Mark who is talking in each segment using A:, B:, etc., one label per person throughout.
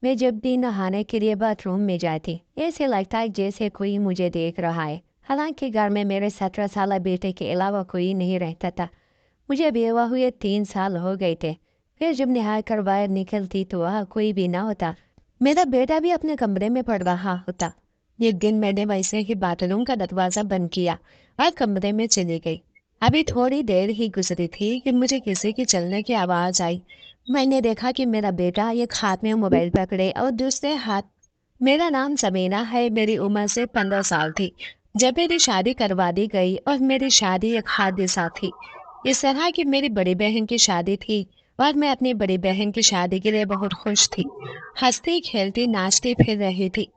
A: मैं जब भी नहाने के लिए बाथरूम में जाती, ऐसे लगता है जैसे कोई मुझे देख रहा है। हालांकि घर में मेरे 17 साल बेटे के अलावा कोई नहीं रहता था। मुझे बेवा हुए 3 साल हो गए थे। फिर जब नहा कर बाहर निकलती तो वहाँ कोई भी ना होता। मेरा बेटा भी अपने कमरे में पड़ रहा होता। एक दिन मैंने वैसे ही बाथरूम का दरवाजा बंद किया और कमरे में चली गई। अभी थोड़ी देर ही गुजरी थी कि मुझे किसी की चलने की आवाज आई। मैंने देखा कि मेरा बेटा एक हाथ में मोबाइल पकड़े और दूसरे हाथ। मेरा नाम समीना है, मेरी उम्र से 15 साल थी जब मेरी शादी करवा दी गई और मेरी शादी एक हादसा थी। इस तरह की मेरी बड़ी बहन की शादी थी और मैं अपनी बड़ी बहन की शादी के लिए बहुत खुश थी। हंसती खेलती नाचती फिर रही थी।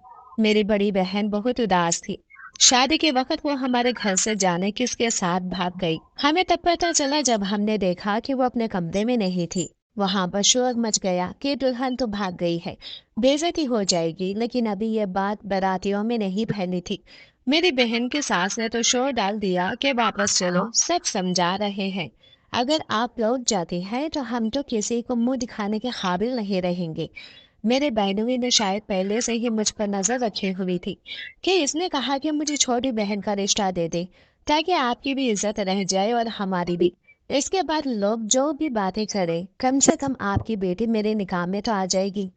A: मेरी बड़ी बहन बहुत उदास थी। शादी के वक्त वो हमारे घर से जाने किसके साथ भाग गई। हमें तब पता चला जब हमने देखा कि वो अपने कमरे में नहीं थी। वहां पर शोर मच गया कि दुल्हन तो भाग गई है, बेइज्जती हो जाएगी। लेकिन अभी ये बात बारातियों में नहीं फैली थी। मेरी बहन की सास ने तो शोर डाल दिया कि वापस चलो, सब समझा रहे हैं। अगर आप लौट जाती हैं तो हम तो किसी को मुंह दिखाने के काबिल नहीं रहेंगे। मेरे बहनोई ने शायद पहले से ही मुझ पर नजर रखी हुई थी कि इसने कहा कि मुझे छोटी बहन का रिश्ता दे दे, ताकि आपकी भी इज्जत रह जाए और हमारी भी। इसके बाद लोग जो भी बातें करें, कम से कम आपकी बेटी मेरे निकाह में तो आ जाएगी।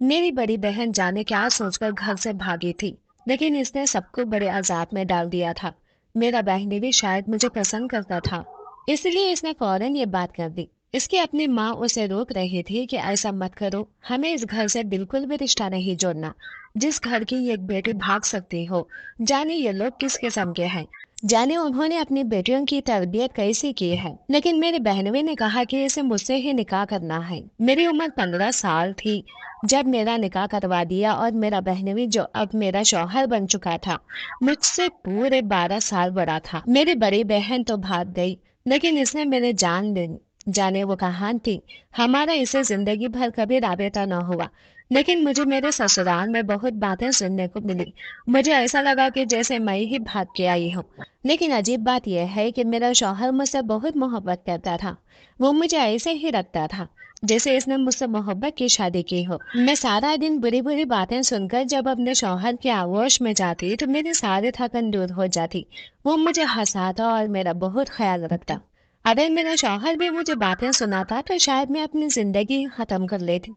A: मेरी बड़ी बहन जाने क्या सोचकर घर से भागी थी, लेकिन इसने सबको बड़े अजाब में डाल दिया था। मेरा बहन भी शायद मुझे पसंद करता था, इसलिए इसने फौरन ये बात कर दी। इसकी अपनी माँ उसे रोक रही थी कि ऐसा मत करो, हमें इस घर से बिल्कुल भी रिश्ता नहीं जोड़ना। जिस घर की एक बेटी भाग सकती हो, जाने ये लोग किस किस्म के हैं, जाने उन्होंने अपनी बेटियों की तरबियत कैसी की है। लेकिन मेरी बहनों ने कहा कि इसे मुझसे ही निकाह करना है। मेरी उम्र 15 साल थी जब मेरा निकाह करवा दिया और मेरा बहनवी जो अब मेरा शौहर बन चुका था, मुझसे पूरे 12 साल बड़ा था। मेरी बड़ी बहन तो भाग गई, लेकिन इसने मेरे जान ले ली। जाने वो कहाँ थी। हमारा इसे जिंदगी भर कभी राबता न हुआ। लेकिन मुझे मेरे ससुराल में बहुत बातें सुनने को मिली। मुझे ऐसा लगा कि जैसे मैं ही भाग के आई हूँ। लेकिन अजीब बात यह है कि मेरा शौहर मुझसे बहुत मोहब्बत करता था। वो मुझे ऐसे ही रखता था जैसे इसने मुझसे मोहब्बत की शादी की हो। मैं सारा दिन बुरी बुरी बातें सुनकर जब अपने शौहर के आगोश में जाती तो मेरी सारी थकन दूर हो जाती। वो मुझे हंसाता और मेरा बहुत ख्याल रखता। अगर मेरा शौहर भी मुझे बातें सुनाता तो शायद मैं अपनी जिंदगी खत्म कर लेती।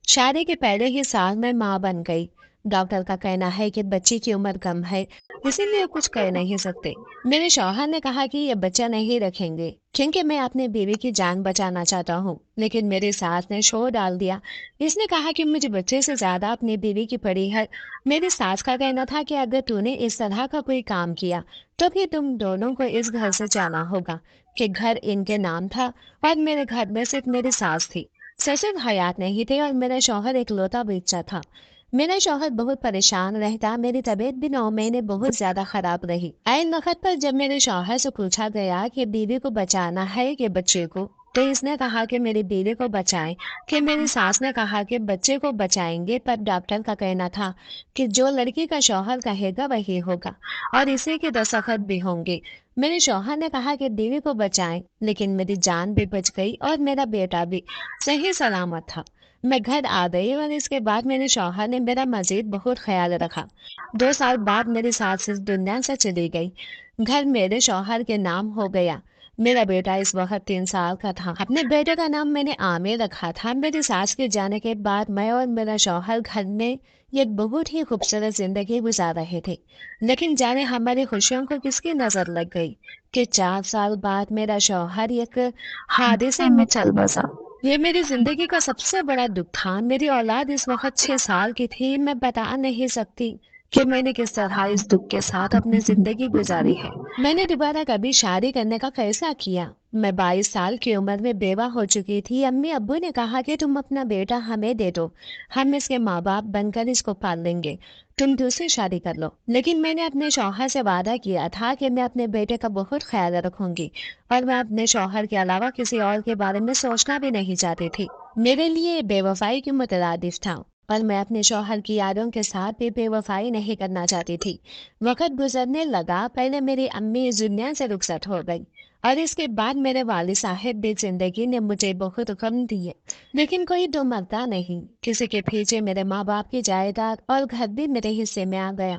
A: शादी के पहले ही साल में माँ बन गई। डॉक्टर का कहना है कि बच्ची की उम्र कम है, इसीलिए कुछ कह नहीं सकते। मेरे शौहर ने कहा कि ये बच्चा नहीं रखेंगे क्योंकि मैं अपने बीवी की जान बचाना चाहता हूँ। लेकिन मेरी सास ने शोर डाल दिया। इसने कहा कि मुझे बच्चे से ज्यादा अपनी बीवी की पड़ी है। मेरी सास का कहना था कि अगर तूने इस तरह का कोई काम किया तो फिर तुम दोनों को इस घर से जाना होगा। कि घर इनके नाम था और मेरे घर में सिर्फ मेरी सास थी। ससुर हयात नहीं थे और मेरा शौहर इकलौता बच्चा था। मेरा शौहर बहुत परेशान रहता, मेरी तबीयत भी 9 महीने बहुत ज्यादा खराब रही। ऐन वक्त पर जब मेरे शौहर से पूछा गया कि बीवी को बचाना है कि बच्चे को, तो इसने कहा कि मेरी बीवी को बचाएं। कि मेरी सास ने कहा कि बच्चे को बचाएंगे, पर डॉक्टर का कहना था कि जो लड़की का शौहर कहेगा वही होगा और इसी के दस्तखत भी होंगे। मेरे शौहर ने कहा कि बीवी को बचाएं, लेकिन मेरी जान भी बच गई और मेरा बेटा भी सही सलामत था। मैं घर आ गई और इसके बाद मेरे शौहर ने मेरा मजीद बहुत ख्याल रखा। 2 साल बाद मेरी सास इस दुनिया से चली गई। घर मेरे शौहर के नाम हो गया। मेरा बेटा इस वक्त 3 साल का था। अपने बेटे का नाम मैंने आमिर रखा था। मेरी सास के जाने के बाद मैं और मेरा शौहर घर में एक बहुत ही खूबसूरत जिंदगी गुजार रहे थे। लेकिन जाने हमारी खुशियों को किसकी नजर लग गई कि 4 साल बाद मेरा शौहर एक हादसे में चल बसा। ये मेरी जिंदगी का सबसे बड़ा दुख था। मेरी औलाद इस वक्त 6 साल की थी। मैं बता नहीं सकती कि मैंने किस तरह इस दुख के साथ अपनी जिंदगी गुजारी है। मैंने दोबारा कभी शादी करने का फैसला किया। मैं 22 साल की उम्र में बेवा हो चुकी थी। अम्मी अब्बू ने कहा कि तुम अपना बेटा हमें दे दो, हम इसके माँ बाप बनकर इसको पाल लेंगे, तुम दूसरी शादी कर लो। लेकिन मैंने अपने शौहर से वादा किया था कि मैं अपने बेटे का बहुत ख्याल रखूंगी और मैं अपने शौहर के अलावा किसी और के बारे में सोचना भी नहीं चाहती थी। मेरे लिए ये बेवफाई की मुतरादिफ था और मैं अपने शौहर की यादों के साथ भी बेवफाई नहीं करना चाहती थी। वक्त गुजरने लगा। पहले मेरी अम्मी इस दुनिया से रुखसत हो गई اور اس کے بعد میرے والد صاحب بھی زندگی نے مجھے بہت غم دیے، لیکن کوئی دو مرتا نہیں۔ کسی کے پیچھے میرے ماں باپ کی جائیداد اور گھر بھی میرے حصے میں آ گیا۔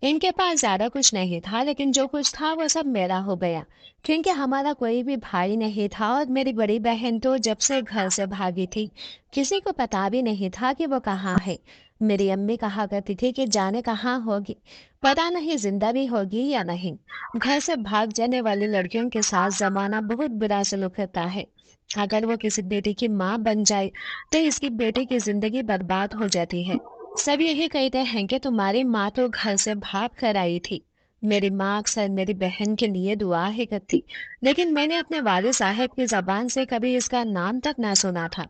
A: ان کے پاس زیادہ کچھ نہیں تھا، لیکن جو کچھ تھا وہ سب میرا ہو گیا، کیونکہ ہمارا کوئی بھی بھائی نہیں تھا اور میری بڑی بہن تو جب سے گھر سے بھاگی تھی کسی کو پتا بھی نہیں تھا کہ وہ کہاں ہے۔ میری امی کہا کرتی تھی کہ جانے کہاں ہوگی، پتا نہیں زندہ بھی ہوگی یا نہیں۔ گھر سے بھاگ جانے والی لڑکیوں کے ساتھ زمانہ بہت برا سلوک کرتا ہے۔ اگر وہ کسی بیٹی کی ماں بن جائے تو اس کی بیٹی کی زندگی برباد ہو جاتی ہے۔ سب یہی کہتے ہیں کہ تمہاری ماں تو گھر سے بھاگ کر آئی تھی۔ میری ماں اکثر میری بہن کے لیے دعا ہی کرتی، لیکن میں نے اپنے والد صاحب کی زبان سے کبھی اس کا نام تک نہ سنا تھا۔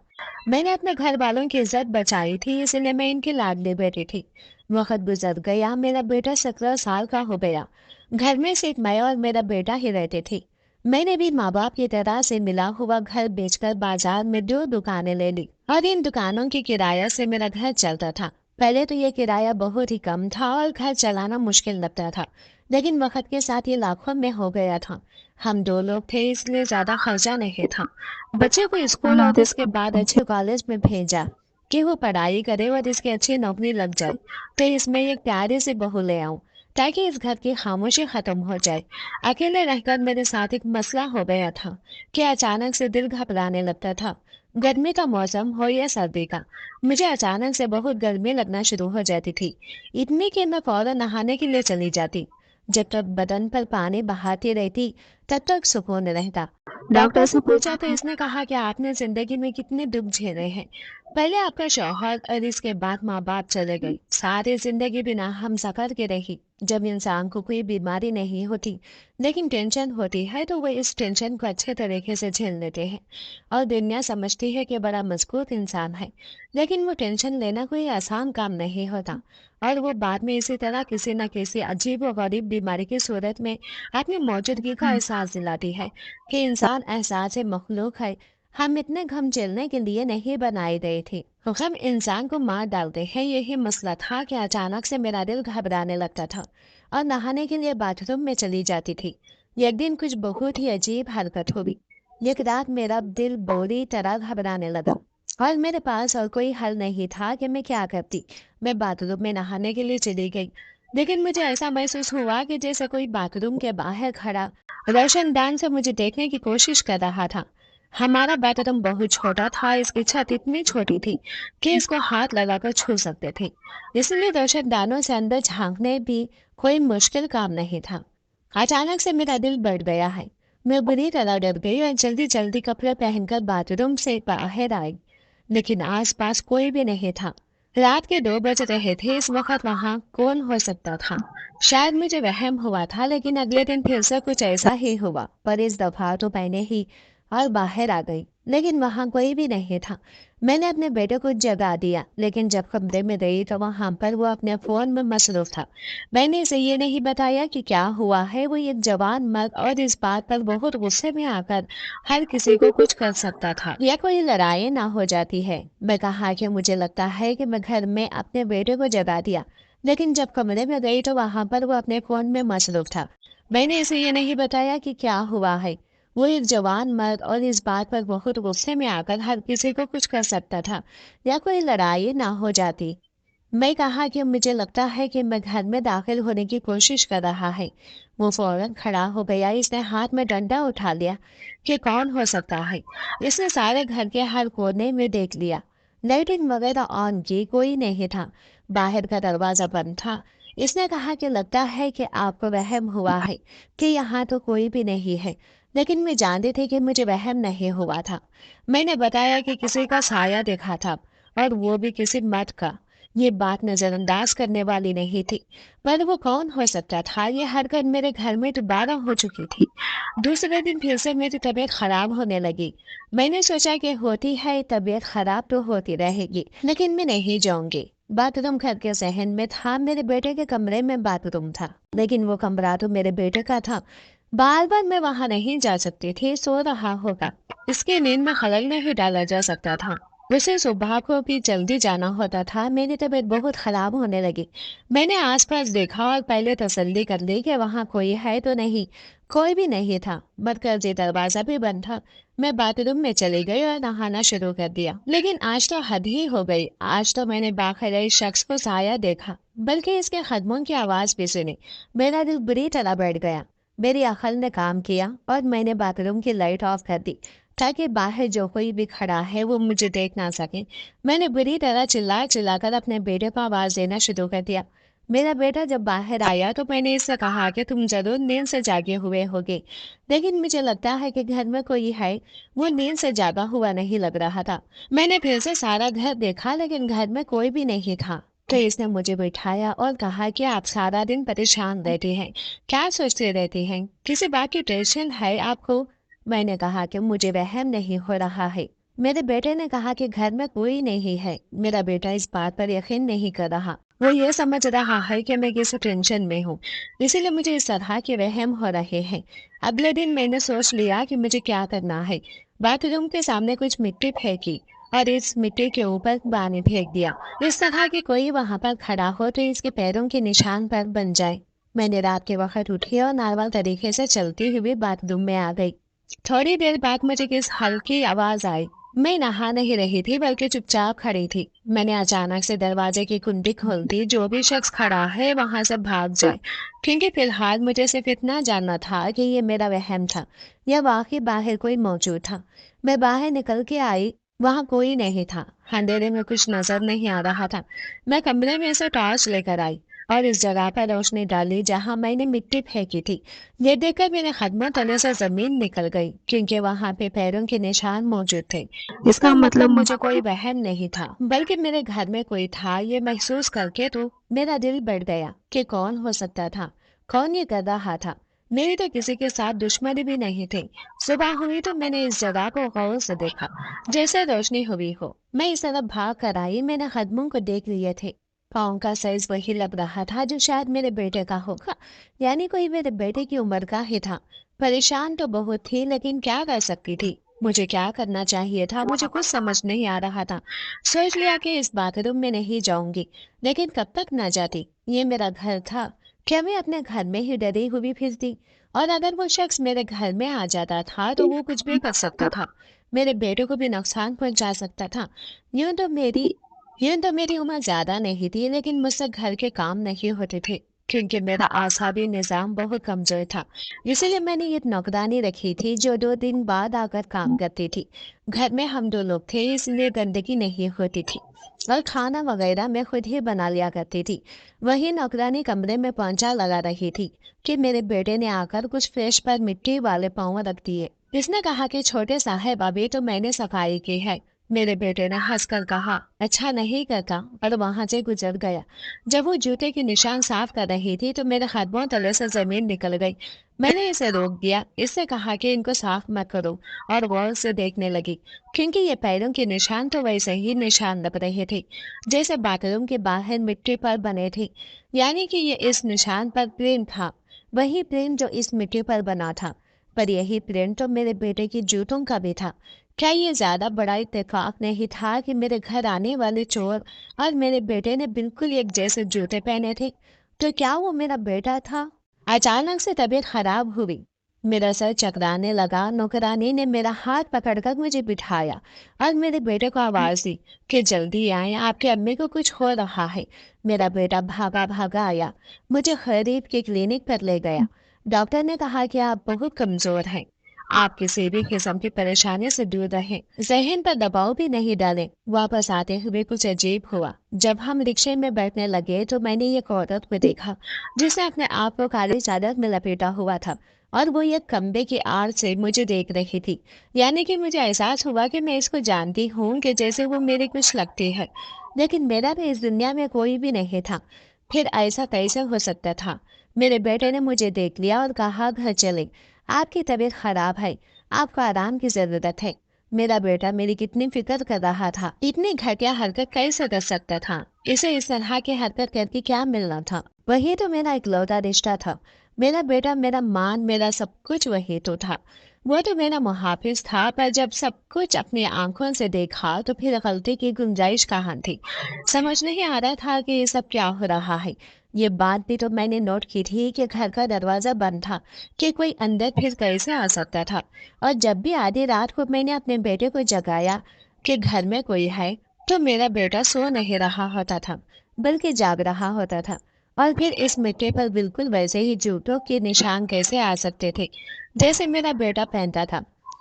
A: میں نے اپنے گھر والوں کی عزت بچائی تھی، اسی لیے میں ان کی لاڈلی بیٹی تھی۔ وقت گزر گیا، میرا بیٹا 17 سال کا ہو گیا۔ گھر میں صرف میں اور میرا بیٹا ہی رہتے تھے۔ میں نے بھی ماں باپ کی طرح سے ملا ہوا گھر بیچ کر بازار میں 2 دکانیں لے لی اور ان دکانوں کی کرایہ سے میرا گھر چلتا تھا۔ پہلے تو یہ کرایہ بہت ہی کم تھا اور گھر چلانا مشکل لگتا تھا، لیکن وقت کے ساتھ یہ لاکھوں میں ہو گیا تھا۔ ہم 2 لوگ تھے، اس لیے زیادہ خرچہ نہیں تھا۔ بچے کو اسکول اور اس کے بعد اچھے کالج میں بھیجا کہ وہ پڑھائی کرے اور اس کی اچھی نوکری لگ جائے، تو اس میں ایک پیارے سے بہو لے آؤں تاکہ اس گھر کی خاموشی ختم ہو جائے۔ اکیلے رہ کر میرے ساتھ ایک مسئلہ ہو گیا تھا کہ اچانک سے دل گھبرانے لگتا تھا۔ گرمی کا موسم ہو یا سردی کا، مجھے اچانک سے بہت گرمی لگنا شروع ہو جاتی تھی، اتنی کہ میں فوراً نہانے کے لیے چلی جاتی۔ جب تک بدن پر پانی بہاتی رہتی تب تک سکون رہتا۔ ڈاکٹر سے پوچھا تو اس نے کہا کہ آپ نے زندگی میں کتنے دکھ جھیلے ہیں۔ پہلے آپ کا شوہر اور اس کے بعد ماں باپ چلے گئے، ساری زندگی بنا ہم سفر کے رہی۔ جب انسان کو کوئی بیماری نہیں ہوتی لیکن ٹینشن ہوتی ہے تو وہ اس ٹینشن کو اچھے طریقے سے جھیل لیتے ہیں اور دنیا سمجھتی ہے کہ بڑا مضبوط انسان ہے، لیکن وہ ٹینشن لینا کوئی آسان کام نہیں ہوتا، اور وہ بعد میں اسی طرح کسی نہ کسی عجیب و غریب بیماری کی صورت میں اپنی موجودگی کا احساس دلاتی ہے کہ انسان احساس مخلوق ہے۔ ہم اتنے غم جھیلنے کے لیے نہیں بنائے گئے تھے، غم انسان کو مار ڈالتے ہیں۔ یہی مسئلہ تھا کہ اچانک سے میرا دل گھبرانے لگتا تھا اور نہانے کے لیے باتھ روم میں چلی جاتی تھی۔ ایک دن کچھ بہت ہی عجیب حرکت ہوئی۔ ایک رات میرا دل بری طرح گھبرانے لگا اور میرے پاس اور کوئی حل نہیں تھا کہ میں کیا کرتی۔ میں باتھ روم میں نہانے کے لیے چلی گئی، لیکن مجھے ایسا محسوس ہوا کہ جیسے کوئی باتھ روم کے باہر کھڑا روشن دان سے مجھے دیکھنے کی کوشش کر رہا تھا۔ ہمارا باتھ روم بہت چھوٹا تھا، اس کی چھت اتنی چھوٹی تھی کہ اس کو ہاتھ لگا کر چھو سکتے تھے، اس لیے روشن دانوں سے اندر جھانکنے بھی کوئی مشکل کام نہیں تھا۔ اچانک سے میرا دل بڑھ گیا ہے، میں بری طرح ڈر گئی اور جلدی جلدی کپڑے پہن کر باتھ روم سے باہر آئی، لیکن آس پاس کوئی بھی نہیں تھا۔ رات کے 2 بج رہے تھے، اس وقت وہاں کون ہو سکتا تھا؟ شاید مجھے وہم ہوا تھا، لیکن اگلے دن پھر سے کچھ ایسا ہی ہوا، پر اس دفعہ تو پہنے ہی اور باہر آ گئی، لیکن وہاں کوئی بھی نہیں تھا۔ میں نے اپنے بیٹے کو جگا دیا، لیکن جب کمرے میں گئی تو وہاں پر وہ اپنے فون میں مصروف تھا۔ میں نے اسے یہ نہیں بتایا کہ کیا ہوا ہے، وہ ایک جوان مرد اور اس بات پر بہت غصے میں آ کر ہر کسی کو کچھ کر سکتا تھا یا کوئی لڑائی نہ ہو جاتی ہے۔ میں کہا کہ مجھے لگتا ہے کہ میں گھر میں اپنے بیٹے کو جگا دیا، لیکن جب کمرے میں گئی تو وہاں پر وہ اپنے فون میں مصروف تھا۔ میں نے اسے یہ نہیں بتایا کہ کیا ہوا ہے، وہ ایک جوان مرد اور اس بات پر بہت غصے میں آ کر ہر کسی کو کچھ کر سکتا تھا یا کوئی لڑائی نہ ہو جاتی۔ میں کہا کہ مجھے لگتا ہے کہ میں گھر میں داخل ہونے کی کوشش کر رہا ہے۔ وہ فوراً کھڑا ہو گیا، اس نے ہاتھ میں ڈنڈا اٹھا لیا کہ کون ہو سکتا ہے۔ اس نے سارے گھر کے ہر کونے میں دیکھ لیا، لائٹنگ وغیرہ آن کی کوئی نہیں تھا، باہر کا دروازہ بند تھا۔ اس نے کہا کہ لگتا ہے کہ آپ کو وہم ہوا ہے کہ یہاں تو کوئی بھی نہیں ہے، لیکن میں جانتی تھی کہ مجھے وہم نہیں ہوا تھا۔ میں نے بتایا کہ کسی کا سایہ دیکھا تھا اور وہ بھی کسی مرد کا۔ یہ بات نظر انداز کرنے والی نہیں تھی، پر وہ کون ہو سکتا تھا؟ یہ حرکت میرے گھر میں دوبارہ ہو چکی تھی۔ دوسرے دن پھر سے میری طبیعت خراب ہونے لگی۔ میں نے سوچا کہ ہوتی ہے طبیعت خراب تو ہوتی رہے گی، لیکن میں نہیں جاؤں گی۔ باتھ روم گھر کے صحن میں تھا، میرے بیٹے کے کمرے میں باتھ روم تھا، لیکن وہ کمرہ تو میرے بیٹے کا تھا۔ بار بار میں وہاں نہیں جا سکتی تھی، سو رہا ہوگا، اس کی نیند میں خلل نہیں ڈالا جا سکتا تھا۔ उसे सुबह को भी जल्दी जाना होता था। मेरी तबीयत बहुत खराब होने लगी। मैंने आसपास देखा और पहले तसल्ली कर ली कि वहां कोई है तो नहीं। कोई भी नहीं था। मरकजी दरवाजा भी बंद था। मैं बाथरूम में चली गई और नहाना शुरू कर दिया। लेकिन आज तो हद ही हो गई। आज तो मैंने बाखबर शख्स को साया देखा, बल्कि इसके कदमों की आवाज भी सुनी। मेरा दिल बुरी तरह बैठ गया। मेरी अकल ने काम किया और मैंने बाथरूम की लाइट ऑफ कर दी, ताकि बाहर जो कोई भी खड़ा है वो मुझे देख ना सके। मैंने बुरी तरह चिल्ला चिल्लाकर अपने बेटे को आवाज देना शुरू कर दिया। मेरा बेटा जब बाहर आया तो मैंने इससे कहा कि तुम जरूर नींद से जागे हुए होगे, लेकिन मुझे लगता है कि घर में कोई है। वो नींद से जागा हुआ नहीं लग रहा था। मैंने फिर से सारा घर देखा, लेकिन घर में कोई भी नहीं था। तो इसने मुझे बैठाया और कहा कि आप सारा दिन परेशान रहती हैं, क्या सोचते रहती हैं, किसी बात की टेंशन है आपको? मैंने कहा कि मुझे वहम नहीं हो रहा है। मेरे बेटे ने कहा कि घर में कोई नहीं है। मेरा बेटा इस बात पर यकीन नहीं कर रहा। वो ये समझ रहा है कि मैं किसी टेंशन में हूँ, इसीलिए मुझे इस तरह के वहम हो रहे हैं। अगले दिन मैंने सोच लिया कि मुझे क्या करना है। बाथरूम के सामने कुछ मिट्टी फेंकी और इस मिट्टी के ऊपर पानी फेंक दिया, इस तरह कि कोई वहां पर खड़ा हो तो इसके पैरों के निशान पर बन जाए। मैंने रात के वक्त उठी और नॉर्मल तरीके से चलती हुई बाथरूम में आ गई। थोड़ी देर बाद मुझे किस हल्की आवाज आई। मैं नहा नहीं रही थी, बल्कि चुपचाप खड़ी थी। मैंने अचानक से दरवाजे की कुंडी खोल दी। जो भी शख्स खड़ा है वहां से भाग जाए, क्योंकि फिलहाल मुझे सिर्फ इतना जानना था कि ये मेरा वहम था या वाकई बाहर कोई मौजूद था। मैं बाहर निकल के आई। वहां कोई नहीं था। अंधेरे में कुछ नजर नहीं आ रहा था। मैं कमरे में से टॉर्च लेकर आई और इस जगह पर रोशनी डाली जहां मैंने मिट्टी फेंकी थी। ये देखकर मेरे कदमों तले से जमीन निकल गई, क्योंकि वहां पे पैरों के निशान मौजूद थे। इसका मतलब मुझे कोई वहम नहीं था, बल्कि मेरे घर में कोई था। ये महसूस करके तो मेरा दिल बढ़ गया कि कौन हो सकता था, कौन ये कर रहा था। मेरी तो किसी के साथ दुश्मनी भी नहीं थी। सुबह हुई तो मैंने इस जगह को गौर से देखा, जैसे रोशनी हुई हो। मैं इस तरफ भाग कर आई। मैंने कदमों को देख लिए थे। पाँव का साइज वही लग रहा था जो शायद मेरे बेटे का होगा, यानी कोई मेरे बेटे की उम्र का ही था। परेशान तो बहुत थी, लेकिन क्या कर सकती थी? मुझे क्या करना चाहिए था, मुझे कुछ समझ नहीं आ रहा था। सोच लिया कि इस बाथरूम में नहीं जाऊंगी, लेकिन कब तक न जाती? ये मेरा घर था। क्या मैं अपने घर में ही डरी हुई फिरती? और अगर वो शख्स मेरे घर में आ जाता था तो वो कुछ भी कर सकता था। मेरे बेटे को भी नुकसान पहुंचा सकता था। यूं तो मेरी यूं तो मेरी उम्र ज्यादा नहीं थी, लेकिन मुझसे घर के काम नहीं होते थे, क्योंकि मेरा आसाबी निजाम बहुत कमजोर था। इसीलिए मैंने ये नौकरानी रखी थी जो 2 दिन बाद आकर काम करती थी। घर में हम 2 लोग थे, इसलिए गंदगी नहीं होती थी और खाना वगैरह मैं खुद ही बना लिया करती थी। वही नौकरानी कमरे में पोंछा लगा रही थी कि मेरे बेटे ने आकर कुछ फ्रेश पर मिट्टी वाले पाँव रख दिए। इसने कहा कि छोटे साहब, अभी तो मैंने सफाई की है। मेरे बेटे ने हंसकर कहा, अच्छा नहीं करता, और वहां से गुजर गया। जब वो जूते के निशान साफ कर रही थी तो मेरे कदमों तले से जमीन निकल गई। मैंने इसे रोक दिया। इससे कहा कि इनको साफ मत करो, और गौर से देखने लगी, क्योंकि ये पैरों के निशान तो वैसे ही निशान लग रहे थे जैसे बाथरूम के बाहर मिट्टी पर बने थे। यानी कि ये इस निशान पर प्रिंट था, वही प्रिंट जो इस मिट्टी पर बना था। पर यही प्रिंट तो मेरे बेटे की जूतों का भी था। क्या ये ज्यादा बड़ा इत्तेफाक नहीं था कि मेरे घर आने वाले चोर और मेरे बेटे ने बिल्कुल एक जैसे जूते पहने थे? तो क्या वो मेरा बेटा था? अचानक से तबीयत खराब हुई। मेरा सर चकराने लगा। नौकरानी ने मेरा हाथ पकड़कर मुझे बिठाया और मेरे बेटे को आवाज दी कि जल्दी आए, आपकी अम्मी को कुछ हो रहा है। मेरा बेटा भागा भागा आया, मुझे करीब के क्लिनिक पर ले गया। डॉक्टर ने कहा कि आप बहुत कमजोर हैं, आप किसी भी किस्म की परेशानी से दूर रहें, जहन पर दबाव भी नहीं डालें। वापस आते हुए कुछ अजीब हुआ। जब हम रिक्शे में बैठने लगे तो मैंने एक औरत को देखा जिसने अपने आप को काली चादर में लपेटा हुआ था, और वो एक खंबे की आड़ से मुझे देख रही थी। यानी कि मुझे एहसास हुआ कि मैं इसको जानती हूँ, कि जैसे वो मेरी कुछ लगती है। लेकिन मेरा भी इस दुनिया में कोई भी नहीं था। फिर ऐसा कैसे हो सकता था? मेरे बेटे ने मुझे देख लिया और कहा, घर चले, आपकी तबीयत खराब है, आपको आराम की जरूरत है। मेरा बेटा मेरी कितनी फिक्र कर रहा था। इतनी घटिया हरकत कैसे कर सकता था? इसे इस तरह की हरकत करके क्या मिलना था? वही तो मेरा इकलौता रिश्ता था। मेरा बेटा, मेरा मान, मेरा सब कुछ वही तो था। وہ تو میرا محافظ تھا، پر جب سب کچھ اپنی آنکھوں سے دیکھا تو پھر غلطی کی گنجائش کہاں تھی؟ سمجھ نہیں آ رہا تھا کہ یہ سب کیا ہو رہا ہے۔ یہ بات بھی تو میں نے نوٹ کی تھی کہ گھر کا دروازہ بند تھا، کہ کوئی اندر پھر کیسے آ سکتا تھا؟ اور جب بھی آدھی رات کو میں نے اپنے بیٹے کو جگایا کہ گھر میں کوئی ہے، تو میرا بیٹا سو نہیں رہا ہوتا تھا بلکہ جاگ رہا ہوتا تھا۔ اور پھر اس مٹی پر بالکل ویسے ہی جوتوں کے نشان کیسے آ سکتے تھے جیسے میرا بیٹا پہنتا تھا؟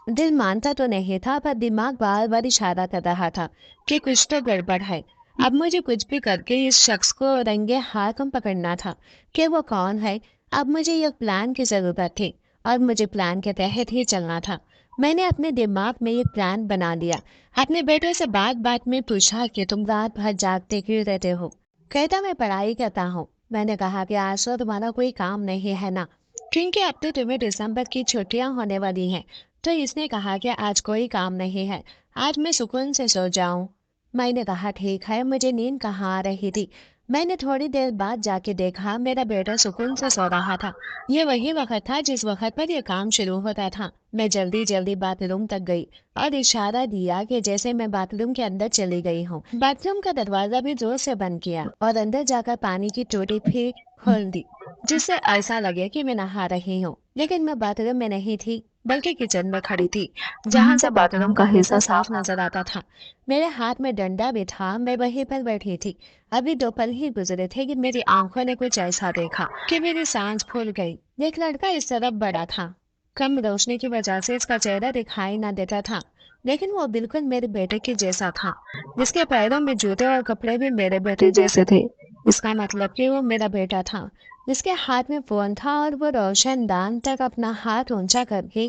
A: دل مانتا تو نہیں تھا، پر دماغ بار بار اشارہ کر رہا تھا کہ کچھ تو گڑبڑ ہے۔ اب مجھے کچھ بھی کر کے اس شخص کو رنگے ہاتھ پکڑنا تھا کہ وہ کون ہے۔ اب مجھے ایک پلان کی ضرورت تھی اور مجھے پلان کے تحت ہی چلنا تھا۔ میں نے اپنے دماغ میں ایک پلان بنا لیا۔ اپنے بیٹے سے بات میں پوچھا کہ تم رات بھر جاگتے کیوں رہتے ہو؟ کہتا میں پڑھائی کرتا ہوں۔ میں نے کہا کہ آج تو تمہارا کوئی کام نہیں ہے نا، کیونکہ اب تو تمہیں دسمبر کی چھٹیاں ہونے والی ہیں۔ تو اس نے کہا کہ آج کوئی کام نہیں ہے، آج میں سکون سے سو جاؤں۔ میں نے کہا ٹھیک ہے، مجھے نیند کہاں آ رہی تھی۔ میں نے تھوڑی دیر بعد جا کے دیکھا میرا بیٹا سکون سے سو رہا تھا۔ یہ وہی وقت تھا جس وقت پر یہ کام شروع ہوتا تھا۔ میں جلدی جلدی باتھ روم تک گئی اور اشارہ دیا کہ جیسے میں باتھ روم کے اندر چلی گئی ہوں۔ باتھ روم کا دروازہ بھی زور سے بند کیا اور اندر جا کر پانی کی ٹوٹی پھر کھول دی، جس سے ایسا لگے کہ میں نہا رہی ہوں۔ لیکن میں باتھ روم میں نہیں تھی بلکہ کچن میں کھڑی تھی، جہاں سے باتھ روم کا حصہ صاف نظر آتا تھا۔ میرے ہاتھ میں ڈنڈا بھی تھا، میں وہیں پر بیٹھی تھی۔ ابھی 2 پل ہی گزرے تھے کہ میری آنکھوں نے کچھ ایسا دیکھا کہ میری سانس پھول گئی۔ ایک لڑکا اس طرف بڑا تھا، کم روشنی کی وجہ سے اس کا چہرہ دکھائی نہ دیتا تھا، لیکن وہ بالکل میرے بیٹے کے جیسا تھا۔ جس کے پیروں میں جوتے اور کپڑے بھی میرے بیٹے جیسے تھے، اس کا مطلب کہ وہ میرا بیٹا تھا۔ جس کے ہاتھ میں فون تھا اور وہ روشن دان تک اپنا ہاتھ اونچا کر کے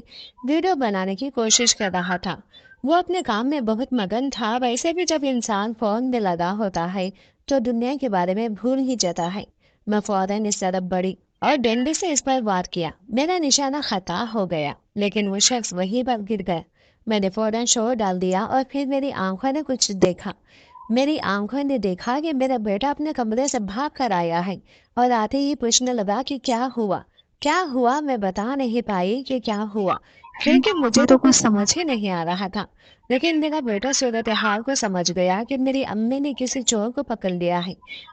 A: ویڈیو بنانے کی کوشش کر رہا تھا۔ وہ اپنے کام میں بہت مگن تھا۔ ویسے بھی جب انسان فون میں لگا ہوتا ہے تو دنیا کے بارے میں بھول ہی جاتا ہے۔ میں فوراً اس طرف بڑھی اور ڈنڈے سے اس پر وار کیا۔ میرا نشانہ خطا ہو گیا، لیکن وہ شخص وہیں پر گر گیا۔ میں نے فوراً شور ڈال دیا اور پھر میری آنکھوں نے کچھ دیکھا۔ میری آنکھوں نے دیکھا کہ میرا بیٹا اپنے کمرے سے بھاگ کر آیا ہے اور آتے ہی پوچھنے لگا کہ کیا ہوا۔ میں بتا نہیں پائی کہ کیا ہوا، کیونکہ مجھے تو کچھ سمجھ ہی نہیں آ رہا تھا۔ لیکن میرا بیٹا صورتحال کو سمجھ گیا کہ میری امی نے کسی چور کو پکڑ لیا ہے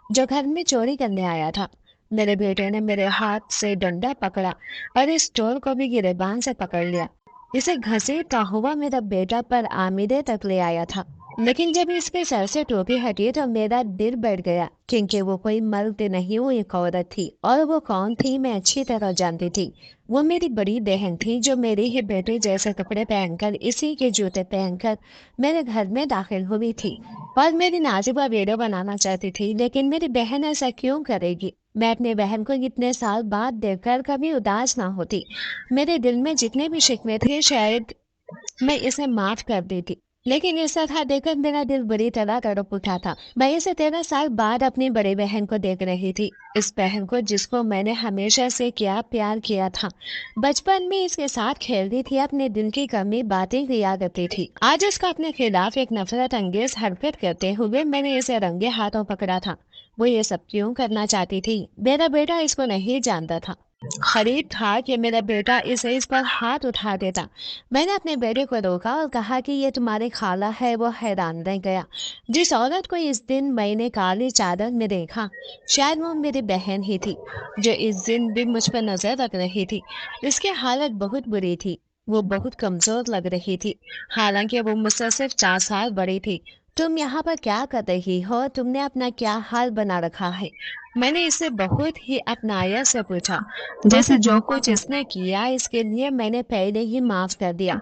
A: جو گھر میں چوری کرنے آیا تھا۔ میرے بیٹے نے میرے ہاتھ سے ڈنڈا پکڑا اور اس چور کو بھی گریبان سے پکڑ لیا۔ اسے گھسیٹتا ہوا میرا بیٹا پر آمیدے تک لے آیا تھا، لیکن جب اس کے سر سے ٹوپی ہٹی تو میرا دل بیٹھ گیا، کیونکہ وہ کوئی مرد نہیں، وہ ایک عورت تھی۔ اور وہ کون تھی میں اچھی طرح جانتی تھی۔ وہ میری بڑی بہن تھی جو میرے ہی بیٹے جیسے کپڑے پہن کر، اسی کے جوتے پہن کر میرے گھر میں داخل ہوئی تھی اور میری نازیبہ ویڈیو بنانا چاہتی تھی۔ لیکن میری بہن ایسا کیوں کرے گی؟ میں اپنی بہن کو اتنے سال بعد دیکھ کر کبھی اداس نہ ہوتی۔ میرے دل میں جتنے بھی شکوے تھے شاید میں اسے معاف کر دیتی، لیکن اس طرح دیکھ کر میرا دل بری طرح تڑپ اٹھا تھا۔ میں اسے 13 سال بعد اپنی بڑی بہن کو دیکھ رہی تھی، اس بہن کو جس کو میں نے ہمیشہ سے کیا پیار کیا تھا۔ بچپن میں اس کے ساتھ کھیلتی تھی، اپنے دل کی کمی باتیں کیا کرتی تھی۔ آج اس کا اپنے خلاف ایک نفرت انگیز حرکت کرتے ہوئے میں نے اسے رنگے ہاتھوں پکڑا تھا۔ وہ یہ سب کیوں کرنا چاہتی تھی؟ میرا بیٹا اس کو نہیں جانتا تھا۔ قریب تھا کہ میرا بیٹا اسے اس پر ہاتھ اٹھا دیتا۔ میں نے اپنے بیٹے کو روکا اور کہا کہ یہ تمہاری خالہ ہے۔ وہ حیران رہ گیا۔ جس عورت کو اس دن میں نے کالی چادر میں دیکھا، شاید وہ میری بہن ہی تھی جو اس دن بھی مجھ پر نظر رکھ رہی تھی۔ اس کی حالت بہت بری تھی، وہ بہت کمزور لگ رہی تھی، حالانکہ وہ مجھ سے صرف 4 سال بڑی تھی۔ تم یہاں پر کیا کر رہی ہو؟ تم نے اپنا کیا حال بنا رکھا ہے؟ میں نے اسے بہت ہی اپنائیت سے پوچھا، جیسے جو کچھ اس نے کیا اس کے لیے میں نے پہلے ہی معاف کر دیا۔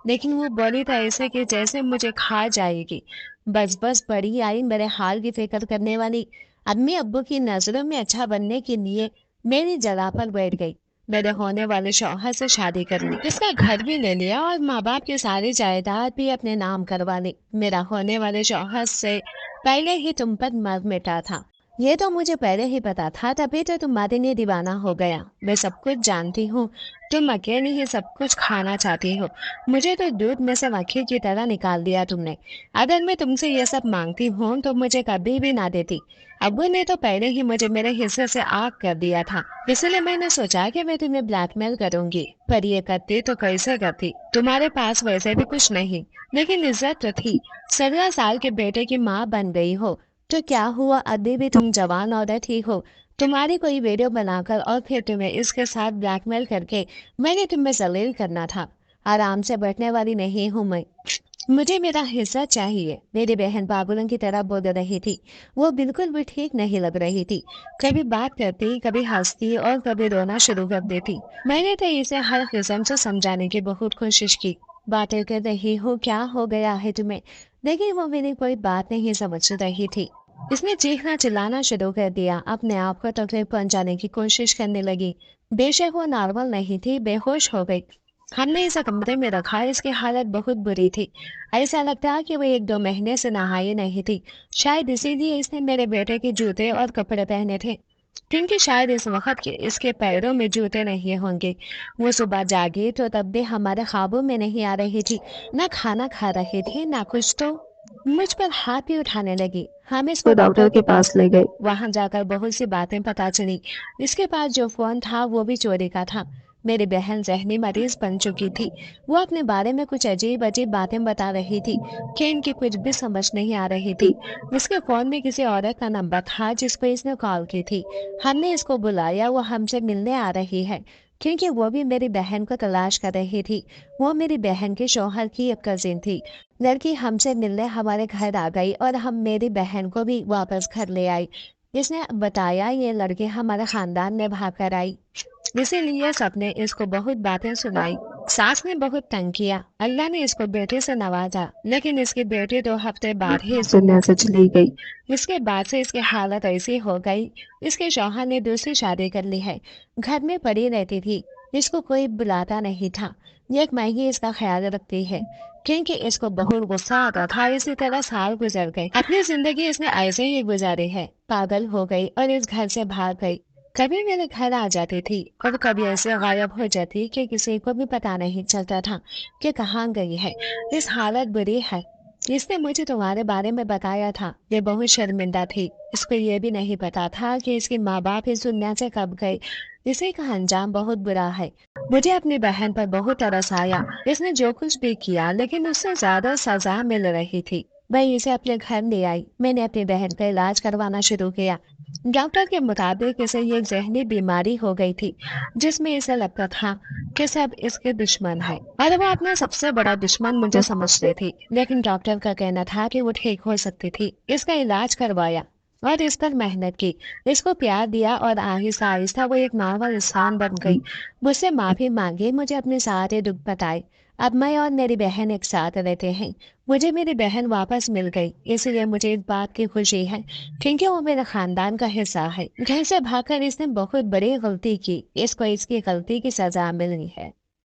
A: لیکن وہ بولی تو ایسے کہ جیسے مجھے کھا جائے گی۔ بس بڑی آئی میرے حال کی فکر کرنے والی، امی ابو کی نظروں میں اچھا بننے کے لیے میری جگہ پر بیٹھ گئی۔ میرے ہونے والے شوہر سے شادی کر لی، اس کا گھر بھی لے لیا اور ماں باپ کی ساری جائیداد بھی اپنے نام کروا لی۔ میرا ہونے والے شوہر سے پہلے ہی تم پر مر مٹا تھا، ये तो मुझे पहले ही पता था, तभी तो तुम्हारे लिए दीवाना हो गया। मैं सब कुछ जानती हूँ। तुम अकेले ही सब कुछ खाना चाहती हो। मुझे तो दूध में से मक्खी की तरह निकाल दिया तुमने। अगर मैं तुमसे ये सब मांगती हूँ तो मुझे कभी भी ना देती। अब्बू ने तो पहले ही मुझे मेरे हिस्से से आग कर दिया था, इसलिए मैंने सोचा कि मैं तुम्हें ब्लैकमेल करूंगी। पर ये करती तो कैसे करती? तुम्हारे पास वैसे भी कुछ नहीं, लेकिन इज्जत तो थी। 17 साल के बेटे की माँ बन गई हो, तो क्या हुआ, अभी भी तुम जवान औरत ही हो। तुम्हारी कोई वीडियो बनाकर और फिर तुम्हें इसके साथ ब्लैकमेल करके मैंने तुम्हें जलील करना था। आराम से बैठने वाली नहीं हूँ मैं। मुझे मेरा हिस्सा चाहिए। मेरी बहन बाबुलन की तरह बोल रही थी। वो बिल्कुल भी ठीक नहीं लग रही थी। कभी बात करती, कभी हंसती और कभी रोना शुरू कर देती। मैंने तो इसे हर किस्म से समझाने की बहुत कोशिश की। बातें कर रही हो, क्या हो गया है तुम्हें? लेकिन वो मेरी कोई बात नहीं समझ रही थी। इसने चीखना चिल्लाना शुरू कर दिया, अपने आप को तकलीफ पहुंचाने की कोशिश करने लगी। बेशक वो नॉर्मल नहीं थी, बेहोश हो गई। हमने इसे कमरे में रखा, इसकी हालत बहुत बुरी थी। ऐसा लगता कि वो 1-2 महीने से नहाई नहीं थी। शायद इसीलिए इसने मेरे बेटे के जूते और कपड़े पहने थे, क्योंकि शायद इस वक्त के इसके पैरों में जूते नहीं होंगे। वो सुबह जागी तो तब भी हमारे ख्वाबों में नहीं आ रही थी। ना खाना खा रही थी, ना कुछ तो मुझ पर हाथ भी उठाने लगी। हम इसको डॉक्टर के पास ले गए। वहां जाकर बहुत सी बातें पता चली। इसके पास जो फोन था वो भी चोरी का था। मेरी बहन जहनी मरीज बन चुकी थी। वो अपने बारे में कुछ अजीब अजीब बातें बता रही थी कि इनकी कुछ भी समझ नहीं आ रही थी। इसके फोन में किसी औरत का नंबर था जिस पर इसने कॉल की थी। हमने इसको बुलाया, वो हमसे मिलने आ रही है, क्योंकि वो भी मेरी बहन को तलाश कर रही थी। वो मेरी बहन के शौहर की एक कजिन थी। लड़की हमसे मिलने हमारे घर आ गई और हम मेरी बहन को भी वापस घर ले आई। इसने बताया ये लड़की हमारे खानदान में भाग कर आई, इसीलिए सबने इसको बहुत बातें सुनाई। सास ने बहुत तंग किया। अल्लाह ने इसको बेटे से नवाजा, लेकिन इसकी बेटी 2 हफ्ते बाद ही इस दुनिया से चली गई। इसके बाद से इसकी हालत ऐसी हो गई, इसके शौहर ने दूसरी शादी कर ली है। घर में पड़ी रहती थी, इसको कोई बुलाता नहीं था। एक मैं ही इसका ख्याल रखती है, क्योंकि इसको बहुत गुस्सा आता था। इसी तरह साल गुजर गए। अपनी जिंदगी इसने ऐसे ही गुजारी है। पागल हो गई और इस घर से भाग गई। कभी मेरे घर आ जाती थी और कभी ऐसे गायब हो जाती कि किसी को भी पता नहीं चलता था कि कहाँ गई है। इस हालत बुरी है। इसने मुझे तुम्हारे बारे में बताया था। ये बहुत शर्मिंदा थी। इसको ये भी नहीं पता था कि इसके माँ बाप इस दुनिया से कब गए। इसी का अंजाम बहुत बुरा है। मुझे अपनी बहन पर बहुत तरस आया। इसने जो कुछ भी किया, लेकिन उससे ज्यादा सजा मिल रही थी। मैं इसे अपने घर ले आई। मैंने अपनी बहन का इलाज करवाना शुरू किया। डॉक्टर के मुताबिक इसे ये जहनी बीमारी हो गई थी, जिसमें इसे लगता था कि सब इसके दुश्मन है और वो अपना सबसे बड़ा दुश्मन मुझे समझती थी। लेकिन डॉक्टर का कहना था कि वो ठीक हो सकती थी। इसका इलाज करवाया और इस पर मेहनत की। इसको प्यार दिया और आहिस्ता आहिस्ता वो एक नॉर्मल इंसान बन गई। मुझसे माफी मांगी, मुझे अपने सारे दुख बताए। अब मैं और मेरी बहन एक साथ रहते हैं। मुझे मेरी बहन वापस मिल गई, इसलिए मुझे इस बात की खुशी है, क्योंकि वो मेरे खानदान का हिस्सा है। घर से भागकर इसने बहुत बड़ी गलती की। इसको इसकी गलती की सजा मिलनी है।